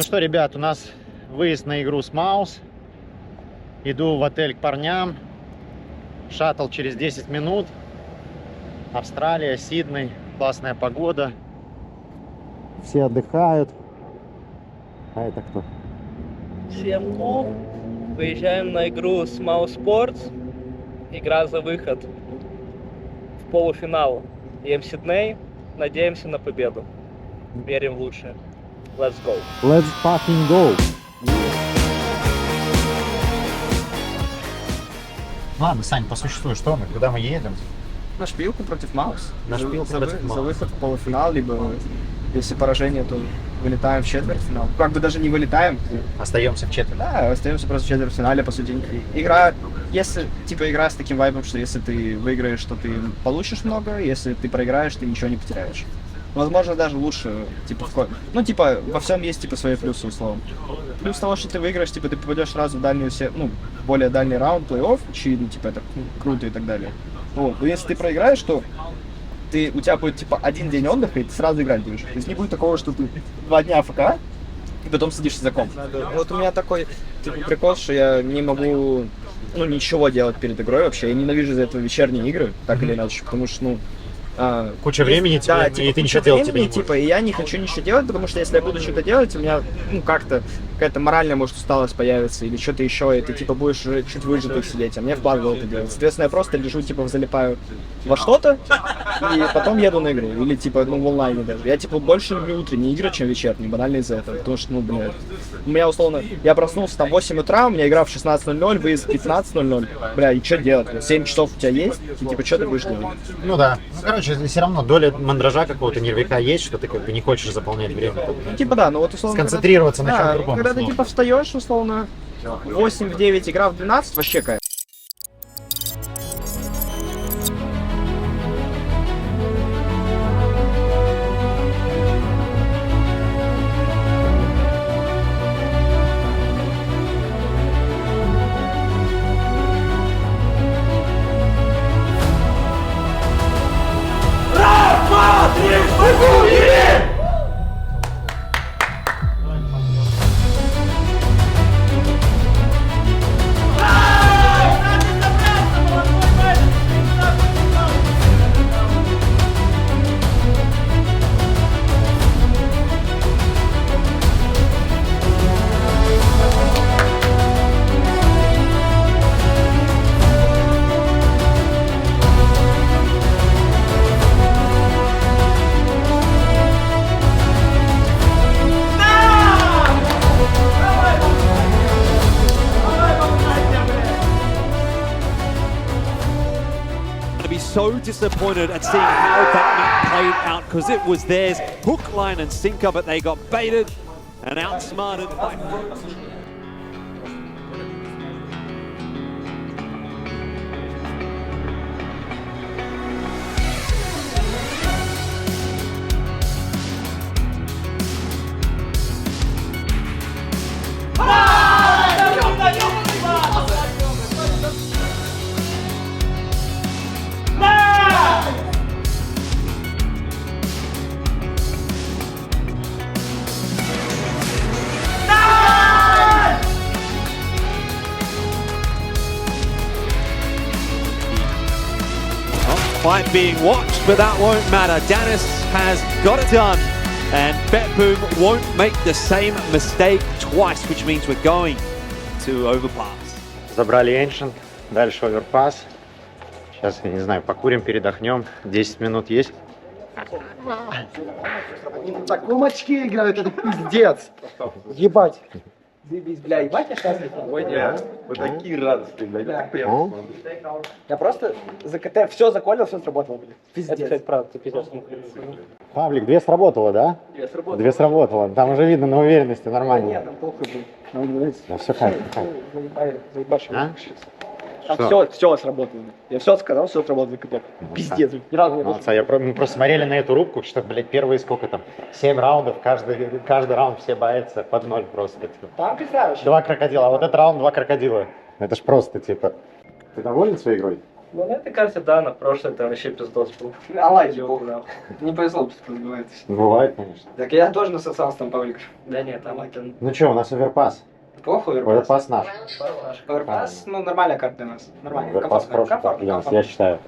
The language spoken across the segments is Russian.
что, ребят, у нас выезд на игру с Маус. Иду в отель к парням. Шаттл через 10 минут. Австралия, Сидней. Классная погода. Все отдыхают. А это кто? Всем привет! Выезжаем на игру с Mouse Sports. Игра за выход в полуфинал ЕМ Сидней. Надеемся на победу. Верим в лучшее. Let's go! Let's fucking go! Ладно, Сань, по существу, что мы? Куда мы едем? На шпилку против Маус. На шпилку против Маус. За выход в полуфинал, либо если поражение, то вылетаем в четвертьфинал. Как бы даже не вылетаем. Остаемся в четверть. Да, остаемся просто в четвертьфинале, по сути. Игра, если, игра с таким вайбом, что если ты выиграешь, то ты получишь много, если ты проиграешь, ты ничего не потеряешь. Возможно, даже лучше, во всем есть, свои плюсы, условно. Плюс того, что ты выиграешь, ты попадешь сразу в дальнюю, более дальний раунд, плей-офф, это круто и так далее. Вот. Но если ты проиграешь, то у тебя будет, один день отдыха, и ты сразу играть будешь. То есть не будет такого, что ты 2 дня АФК, и потом сидишь за комп. Вот у меня такой, прикол, что я не могу, ничего делать перед игрой вообще. Я ненавижу из-за этого вечерние игры, так или иначе, потому что, куча времени тебе, и ты ничего делать тебе не будешь. И я не хочу ничего делать, потому что если я буду что-то делать, у меня, какая-то моральная, может, усталость появится, или что-то еще, и ты, будешь чуть выжатый сидеть, а мне впадло это делать. Соответственно, я просто лежу, залипаю во что-то, и потом еду на игру, или, в онлайне даже. Я, больше люблю утренние игры, чем вечерние, банально из-за этого, потому что, у меня, условно, я проснулся там в 8 утра, у меня игра в 16:00, выезд в 15:00, и что делать? 7 часов у тебя есть, и, что ты будешь делать? Ну да. Все равно доля мандража какого-то, нервяка есть, что ты не хочешь заполнять время. Да, условно... Сконцентрироваться на чем-то другом. Когда ты, встаешь, условно, в 8-9, игра в 12, вообще кайф. So disappointed at seeing how that meet played out because it was theirs, hook, line and sinker, but they got baited and outsmarted by fight being watched, but that won't matter. Danis has got it done, and BetBoom won't make the same mistake twice, which means we're going to overpass. Забрали Ancient, дальше Overpass. Сейчас, я не знаю, покурим, передохнем. 10 минут есть. Так, кумачки играют, это пиздец. Ебать. Заебись, бля, ебать, я счастлив. Вы такие радостные, блядь. Я просто все заколил, все сработало, блядь. Пиздец. Это правда, ты пиздец. Павлик, 2 сработало, да? 2 сработало. Там уже видно на уверенности, нормально. Нет, там похуй был. Да все кайф. Заебашил. А? Там все сработало. Я все сказал, все сработало, КТ. Пиздец, ни разу не Молодца. Мы просто смотрели на эту рубку, что, блядь, первые сколько там? 7 раундов, каждый раунд все боятся под 0 просто. Там представляешь? 2 крокодила, а вот этот раунд 2 крокодила. Это ж просто, Ты доволен своей игрой? Ну, на этой карте, да, на прошлой это вообще пиздос был. Наладь, бог. Не повезло, просто разбивается. Бывает, конечно. Так я тоже насосался там по выигрышу. Да нет, там это... Ну что, у нас оверпас. Плохо, Оверпас наш. Оверпас, ну, нормальная карта для нас. Нормально. Оверпас хороший карт для нас, я считаю.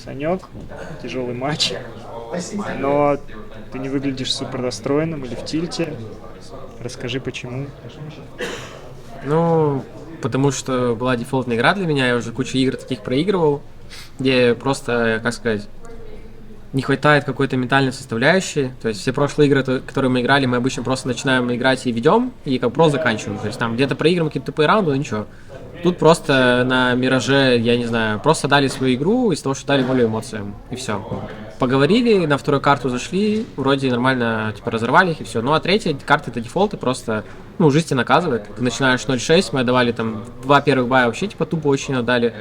Санек, тяжелый матч, но ты не выглядишь супер расстроенным или в тильте. Расскажи, почему. Ну, потому что была дефолтная игра для меня, я уже кучу игр таких проигрывал, где просто, как сказать, не хватает какой-то ментальной составляющей. То есть все прошлые игры, которые мы играли, мы обычно просто начинаем играть и ведем, и как просто заканчиваем. То есть там где-то проигрываем какие-то тупые раунды, но ничего. Тут просто на Мираже, я не знаю, просто дали свою игру из того, что дали волю эмоциям, и все. Поговорили, на вторую карту зашли, вроде нормально, типа, разорвали их, и все. Ну, а третья карта — это дефолты, просто, ну, жизнь тебя наказывает. Ты начинаешь 0-6, мы отдавали там 2 первых бая вообще, типа, тупо очень отдали.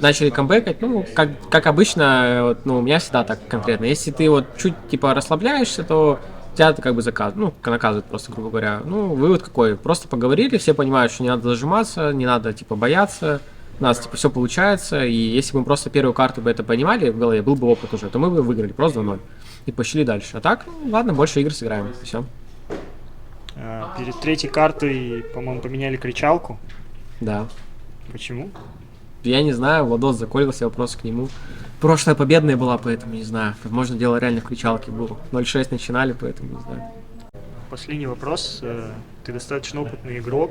Начали камбэкать, ну, как обычно, вот, ну, у меня всегда так конкретно. Если ты вот чуть, типа, расслабляешься, то тебя это как бы наказывают просто, грубо говоря. Ну, вывод какой? Просто поговорили, все понимают, что не надо зажиматься, не надо, типа, бояться. У нас, типа, все получается, и если бы мы просто первую карту бы это понимали в голове, был бы опыт уже, то мы бы выиграли просто 2-0 и пошли дальше. А так, ну, ладно, больше игр сыграем, все. Перед третьей картой, по-моему, поменяли кричалку. Да. Почему? Я не знаю, Владос заколился, вопрос к нему. Прошлая победная была, поэтому не знаю. Возможно, дело реально в кричалке было. 0-6 начинали, поэтому не знаю. Последний вопрос. Ты достаточно опытный игрок.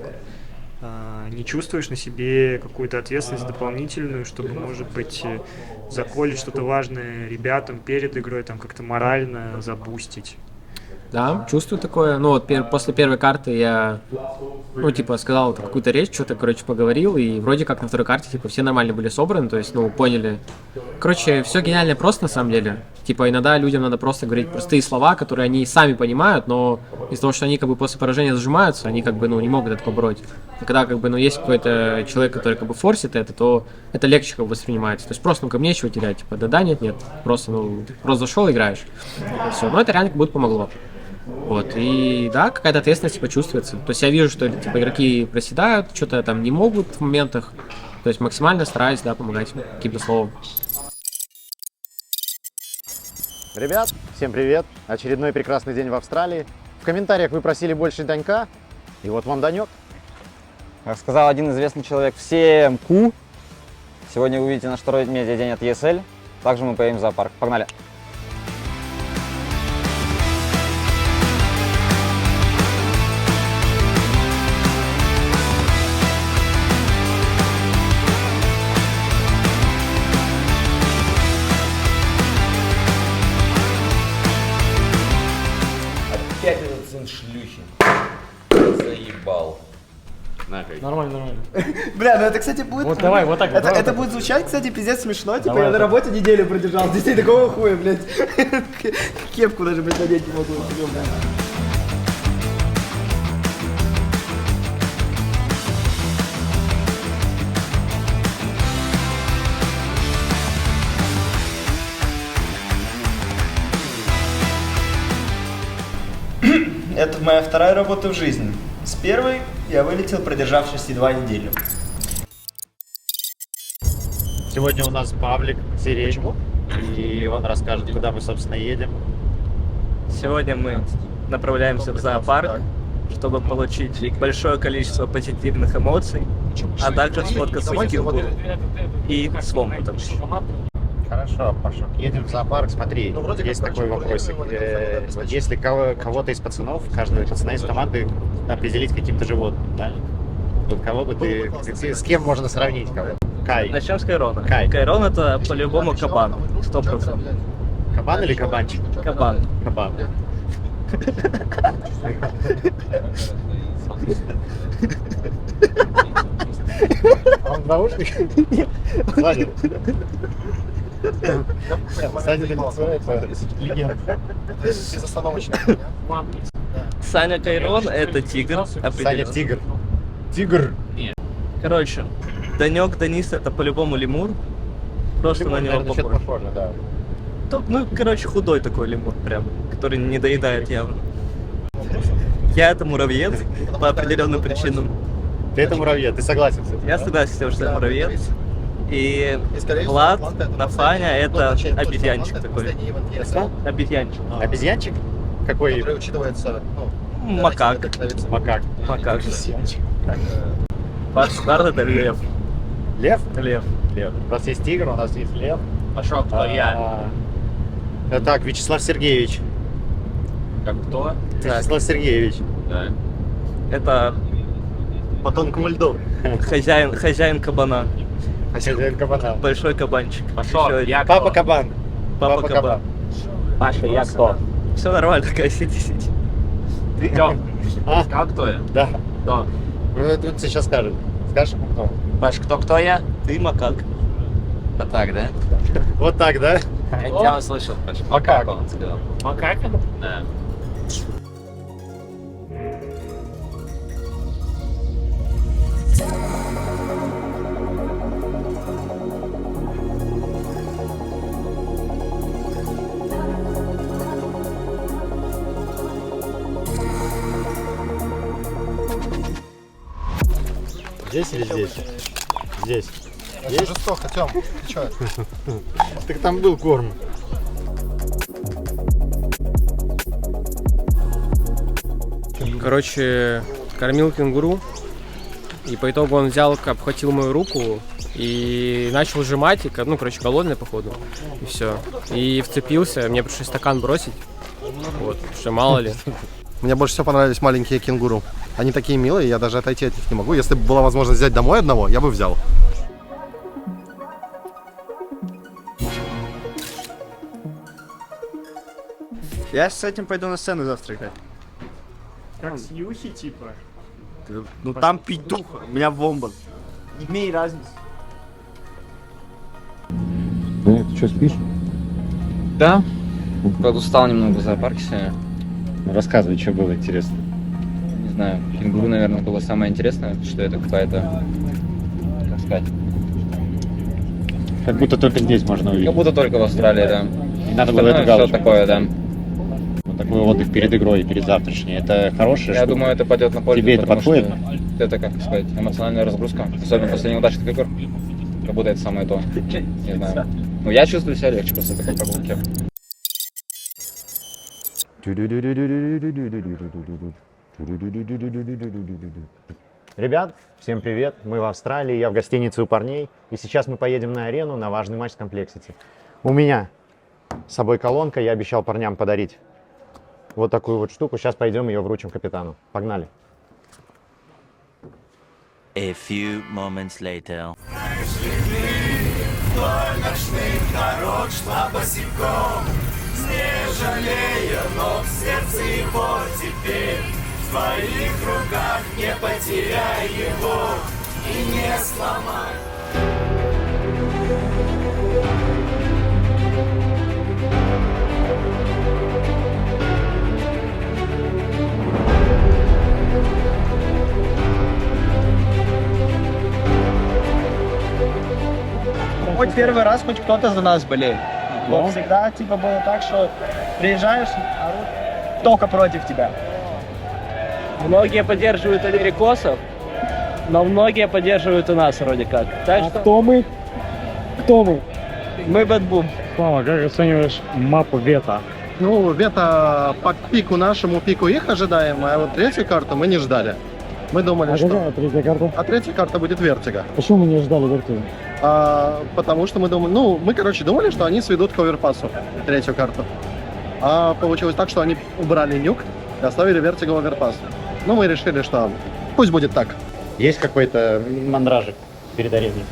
Не чувствуешь на себе какую-то ответственность дополнительную, чтобы, может быть, заколить что-то важное ребятам перед игрой, там как-то морально забустить? Да, чувствую такое. Ну вот после первой карты я, ну типа сказал какую-то речь, что-то, короче, поговорил, и вроде как на второй карте, типа, все нормально были собраны, то есть, ну, поняли. Короче, все гениально просто на самом деле. Типа, иногда людям надо просто говорить простые слова, которые они сами понимают, но из-за того, что они как бы после поражения зажимаются, они как бы, ну, не могут это побороть. И когда как бы, ну, есть какой-то человек, который как бы форсит это, то это легче как бы воспринимается. То есть просто, ну, ко мне нечего терять, типа, да, нет, просто, ну, просто зашел, играешь. Все, но это реально как будто помогло. Вот, и да, какая-то ответственность типа чувствуется. То есть я вижу, что типа игроки проседают, что-то там не могут в моментах. То есть максимально стараюсь, да, помогать каким-то словом. Ребят, всем привет! Очередной прекрасный день в Австралии. В комментариях вы просили больше Данька, и вот вам Данек. Как сказал один известный человек, всем ку. Сегодня вы увидите наш второй медиадень от ESL. Также мы поедем в зоопарк. Погнали! Опять этот сын шлюхи. Заебал. Нормально. Бля, ну это, кстати, будет... Вот давай, вот так вот. Это будет звучать, кстати, пиздец смешно. Типа, я на работе неделю продержал. Здесь такого хуя, блядь. Кепку даже, блядь, надеть не могу. Это моя вторая работа в жизни. С первой я вылетел, продержавшись 2 недели. Сегодня у нас Павлик Сереж, и он расскажет, куда мы, собственно, едем. Сегодня мы направляемся в зоопарк, чтобы получить большое количество позитивных эмоций, а также сфоткаться с Килгуру и с Вомбутом. Хорошо, Пашок, едем в зоопарк. Смотри, есть такой вопросик. Вот если кого-то из пацанов, каждого пацана из команды определить каким-то животным, да? Вот кого бы ты, с кем можно сравнить кого? Кай. Начнем с Кайрона. Кай. Кайрон это по-любому кабан, 100%. Кабан или кабанчик? Кабан. Кабан. Он в наушниках? Нет. Саня. Саня лицо, это легенда. Безостановочно. Саня Кайрон — это тигр. Саня определенно. тигр. Тигр. Короче, Данек Данис — это по-любому лемур. Просто на него Наверное, что-то похож. похоже, да. Ну, короче, худой такой лемур прям, который не доедает явно. Я это муравьед по определенным причинам. Ты это муравьед, ты согласен с этим? Я согласен с тем, что я муравьед. И Влад, Нафаня — это обезьянчик такой. Обезьянчик. Обезьянчик? Какой? Макак. Макак. Макак. Ваш старт — это лев. Лев? Лев. Лев. У нас есть тигр, у нас есть лев. Пошел, кто я? Так, Вячеслав Сергеевич. Как кто? Вячеслав Сергеевич. Да. Это По тонкому льду. хозяин кабана. Хозяин кабана. Большой кабанчик. Пошел, я Папа кабан. Папа кабан. Паша, я кто? Все нормально, такая сиди. Идем. А? Как кто я? Да. Кто? Ну, это он тебе сейчас скажет. Скажешь? Кто? Паш, кто я? Ты макак. Вот так, да? Вот так, да? Я тебя услышал, Паш. Макак. Он сказал. Макак? Да. Здесь или здесь? Здесь. Есть? Жестоко, Тём, ты чё? Так там был корм. Короче, кормил кенгуру, и по итогу он взял, обхватил мою руку и начал сжимать, ну, короче, голодный, походу, и все. И вцепился, мне пришлось стакан бросить, вот, что мало ли. Мне больше всего понравились маленькие кенгуру. Они такие милые, я даже отойти от них не могу. Если бы была возможность взять домой одного, я бы взял. Я с этим пойду на сцену завтра играть. Как с Юхи, типа. Ну там петух, у меня бомба. Не имеет разницы. Ты что, спишь? Да? Правда, устал немного в зоопарке сегодня. Рассказывай, что было интересно. Не знаю, кенгуру, наверное, было самое интересное, что это какая-то, как сказать, Как будто только здесь можно увидеть. как будто только в Австралии, да. Не надо было эту Остальное галочку. все такое, да. Вот такой отдых перед игрой и перед завтрашней. Это хорошее, Я думаю, это пойдет на пользу. Тебе это потому подходит? что Это, как сказать, эмоциональная разгрузка. Особенно после неудачных игр. Как будто это самое то. Не знаю. Ну, я чувствую себя легче после такой прогулки. Ребят, всем привет! Мы в Австралии, я в гостинице у парней. И сейчас мы поедем на арену на важный матч с Complexity. У меня с собой колонка, я обещал парням подарить вот такую вот штуку. Сейчас пойдем ее вручим капитану. Погнали! A few moments later. Хоть первый раз, хоть кто-то за нас болеет. Вот всегда типа было так, что приезжаешь, орут только против тебя. Многие поддерживают америкосов, но многие поддерживают и нас вроде как. Так что... Кто мы? Кто мы? Мы Бэтбум. Слава, как оцениваешь мапу Вета? Ну, Вета по пику нашему, пику их ожидаем, а вот третью карту мы не ждали. Мы думали, что... третья карта? А третья карта будет Вертига. Почему мы не ждали Вертига? Потому что мы думали, ну, мы, короче, думали, что они сведут к оверпассу, третью карту. А получилось так, что они убрали нюк и оставили Вертига в оверпасс. Ну, мы решили, что пусть будет так. Есть какой-то мандражик перед ареной?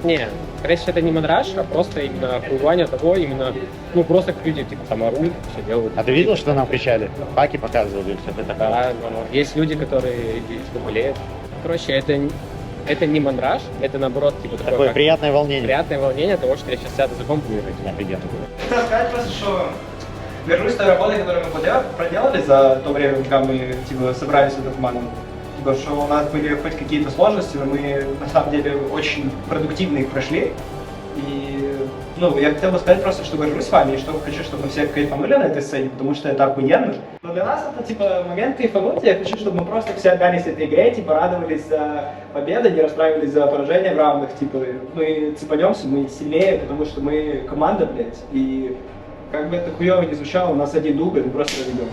Не, скорее всего, это не мандраж, а просто именно понимание того, именно, ну, просто как люди, типа, там орут, все делают. А ты видел, что нам кричали? Паки показывали и все это такое? Да, но есть люди, которые типа, болеют. Короче, это не мандраж, это наоборот, типа, Такое как приятное волнение. приятное волнение того, что я сейчас сяду за комп и играть. Офигенно. Хотел сказать просто, что вернусь к той работе, которую мы проделали за то время, пока мы типа, собрались в эту команду. Типа, что у нас были хоть какие-то сложности, но мы на самом деле очень продуктивно их прошли. И ну, я хотел бы сказать просто, что горжусь с вами и что хочу, чтобы мы все кайфанули на этой сцене, потому что это охуенно. Но для нас это типа момент кайфануть. Я хочу, чтобы мы просто все отдались этой игре, типа радовались за победу, не расстраивались за поражение в раундах. Типа мы цепанемся, мы сильнее, потому что мы команда, блядь. И как бы это хуёво не звучало, у нас один дубль, мы просто разведем.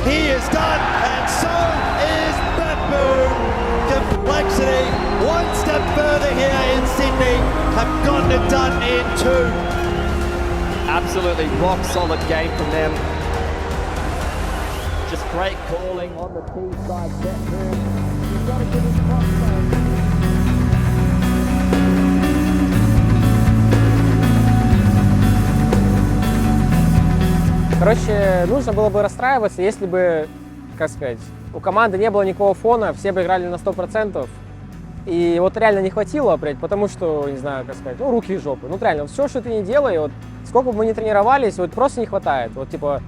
He is done, and so is Beppu. Complexity, one step further here in Sydney, have gotten it done in two. Absolutely rock solid game from them. Just great calling on the T side. Beppu. You've got to give him props. Короче, нужно было бы расстраиваться, если бы, как сказать, у команды не было никакого фона, все бы играли на 100%. И вот реально не хватило, блядь, потому что, не знаю, как сказать, ну, руки и жопы. Ну, реально, все, что ты не делай, вот, сколько бы мы ни тренировались, вот, просто не хватает. Вот, типа,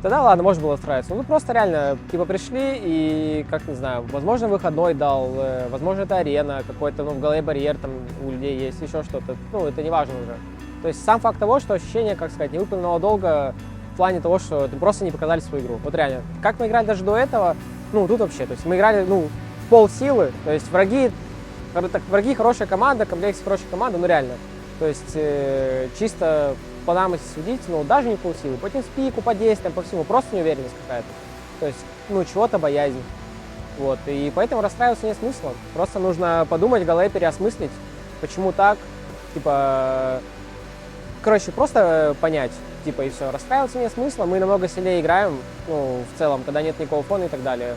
тогда, ладно, можно было расстраиваться. Ну, просто реально, типа, пришли и, как, не знаю, возможно, выходной дал, возможно, это арена, какой-то, ну, в голове барьер там у людей есть, еще что-то. Ну, это не важно уже. То есть сам факт того, что ощущение, как сказать, невыполненного долга в плане того, что просто не показали свою игру. Вот реально, как мы играли даже до этого, ну, тут вообще, то есть мы играли, ну, в полсилы, то есть враги хорошая команда, комплекс хорошая команда, ну, реально. То есть чисто по нам, если судить, ну, даже не полсилы, по тимспику, по действиям, по всему, просто неуверенность какая-то. То есть, ну, чего-то боязнь. Вот, и поэтому расстраиваться нет смысла. Просто нужно подумать, в голове переосмыслить, почему так, типа, короче, просто понять. Типа, и все. Расстраиваться нет смысла, мы намного сильнее играем, ну, в целом, когда нет никакого фона и так далее.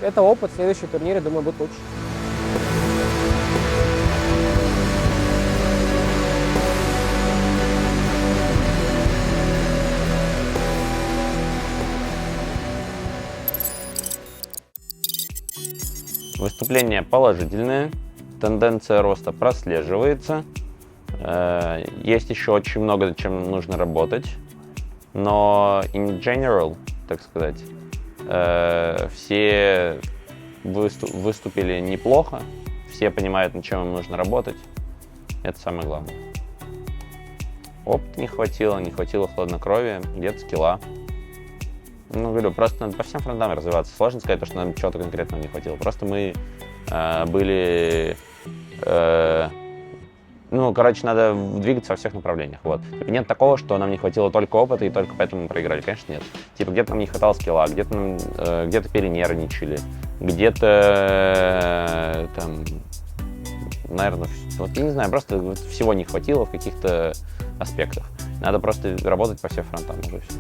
Это опыт, следующие турниры, думаю, будут лучше. Выступление положительное, тенденция роста прослеживается. Есть еще очень много, над чем нужно работать, но in general, так сказать, все выступили неплохо, все понимают, над чем им нужно работать, это самое главное. Опыта не хватило хладнокровия, где-то скилла. Ну, говорю, просто надо по всем фронтам развиваться. Сложно сказать, что нам чего-то конкретного не хватило. Просто мы были Ну, короче, надо двигаться во всех направлениях, вот. Типа, нет такого, что нам не хватило только опыта и только поэтому мы проиграли, конечно, нет. Типа, где-то нам не хватало скилла, где-то перенервничали, где-то, там, наверное, вот, я не знаю, просто вот всего не хватило в каких-то аспектах. Надо просто работать по всем фронтам уже все.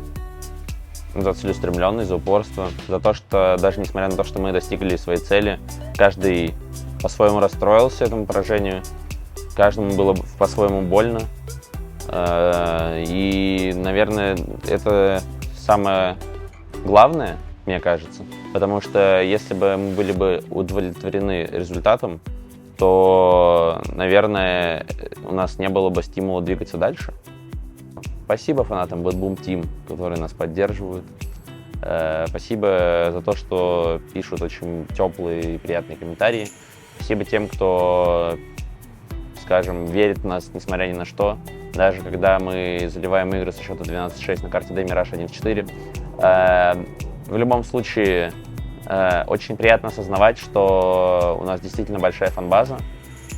За целеустремленность, за упорство, за то, что даже несмотря на то, что мы достигли своей цели, каждый по-своему расстроился этому поражению, каждому было по-своему больно. И, наверное, это самое главное, мне кажется. Потому что если бы мы были бы удовлетворены результатом, то, наверное, у нас не было бы стимула двигаться дальше. Спасибо фанатам Bad Boom Team, которые нас поддерживают. Спасибо за то, что пишут очень теплые и приятные комментарии. Спасибо тем, кто, скажем, верит в нас, несмотря ни на что. Даже когда мы заливаем игры со счета 12-6 на карте Day Mirage 1-4. В любом случае, очень приятно осознавать, что у нас действительно большая фан-база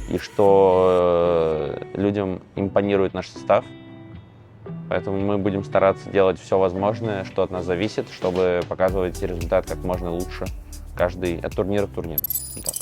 и что людям импонирует наш состав. Поэтому мы будем стараться делать все возможное, что от нас зависит, чтобы показывать результат как можно лучше от турнира к турниру. Вот так.